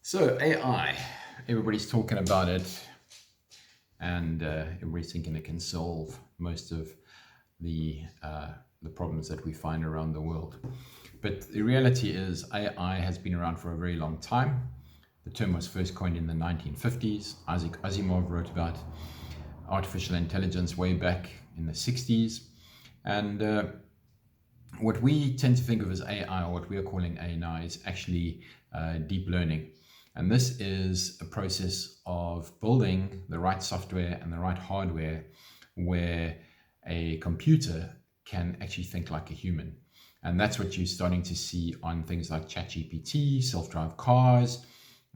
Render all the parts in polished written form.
So AI, everybody's talking about it, and everybody's thinking it can solve most of the the problems that we find around the world. But the reality is, AI has been around for a very long time. The term was first coined in the 1950s. Isaac Asimov wrote about artificial intelligence way back in the 60s, and what we tend to think of as AI, or what we are calling AI now, is actually deep learning. And this is a process of building the right software and the right hardware where a computer can actually think like a human. And that's what you're starting to see on things like ChatGPT, self-driving cars,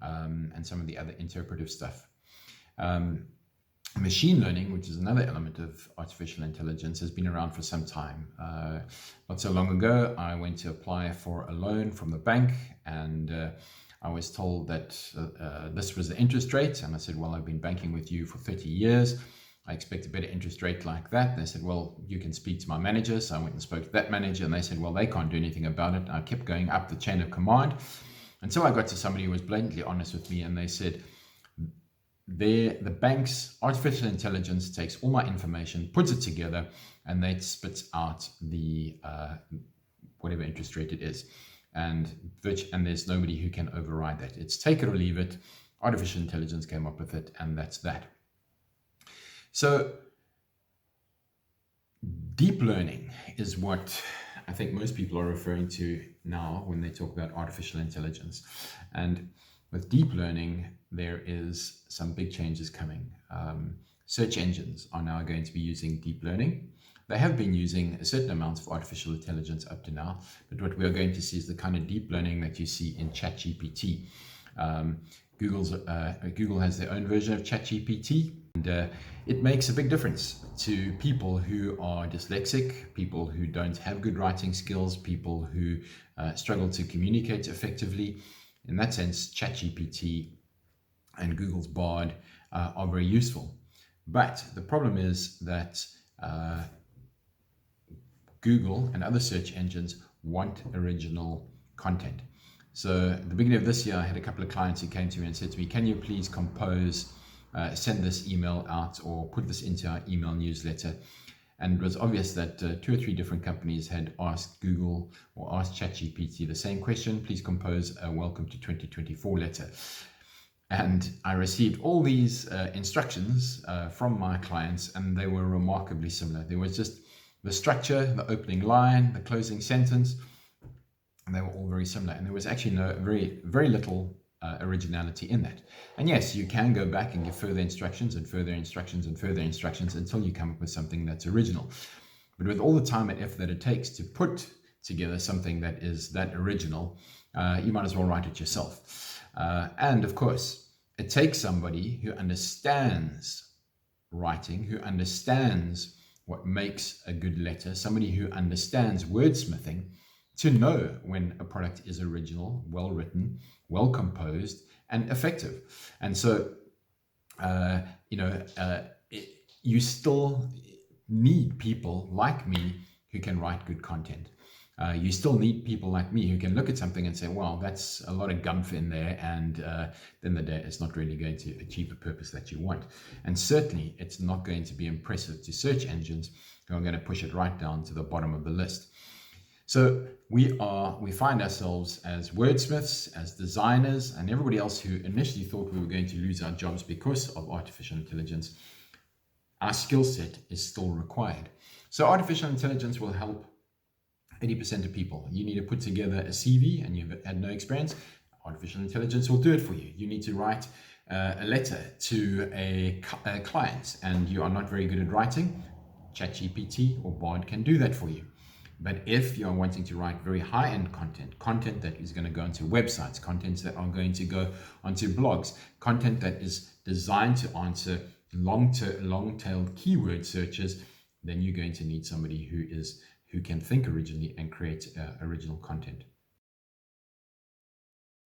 and some of the other interpretive stuff. Machine learning, which is another element of artificial intelligence, has been around for some time. Not so long ago, I went to apply for a loan from the bank, and I was told that this was the interest rate. And I said, well, I've been banking with you for 30 years. I expect a better interest rate like that. They said, well, you can speak to my manager. So I went and spoke to that manager, and they said, well, they can't do anything about it. And I kept going up the chain of command until I got to somebody who was blatantly honest with me, and they said, the bank's artificial intelligence takes all my information, puts it together, and then spits out the whatever interest rate it is. And there's nobody who can override that. It's take it or leave it. Artificial intelligence came up with it, and that's that. So deep learning is what I think most people are referring to now when they talk about artificial intelligence. And with deep learning, there is some big changes coming. Search engines are now going to be using deep learning. They have been using a certain amount of artificial intelligence up to now, but what we are going to see is the kind of deep learning that you see in ChatGPT. Google has their own version of ChatGPT, and it makes a big difference to people who are dyslexic, people who don't have good writing skills, people who struggle to communicate effectively. In that sense, ChatGPT and Google's Bard are very useful. But the problem is that Google and other search engines want original content. So at the beginning of this year, I had a couple of clients who came to me and said to me, can you please compose, send this email out or put this into our email newsletter? And it was obvious that 2 or 3 different companies had asked Google or asked ChatGPT the same question: please compose a welcome to 2024 letter. And I received all these instructions from my clients, and they were remarkably similar. There was just the structure, the opening line, the closing sentence, and they were all very similar. And there was actually very little originality in that. And yes, you can go back and give further instructions and further instructions and further instructions until you come up with something that's original. But with all the time and effort that it takes to put together something that is that original, you might as well write it yourself. And of course, it takes somebody who understands writing, who understands what makes a good letter, somebody who understands wordsmithing, to know when a product is original, well written, well composed, and effective. And so, you still need people like me who can write good content. You still need people like me who can look at something and say, wow, that's a lot of gumph in there, and then the day it's not really going to achieve the purpose that you want. And certainly it's not going to be impressive to search engines who are going to push it right down to the bottom of the list. So we find ourselves as wordsmiths, as designers, and everybody else who initially thought we were going to lose our jobs because of artificial intelligence. Our skill set is still required. So artificial intelligence will help 80% of people. You need to put together a CV and you've had no experience. Artificial intelligence will do it for you. You need to write a letter to a client and you are not very good at writing. ChatGPT or Bard can do that for you. But if you're wanting to write very high-end content that is going to go onto websites, content that are going to go onto blogs, content that is designed to answer long-tailed keyword searches, then you're going to need somebody who can think originally and create original content.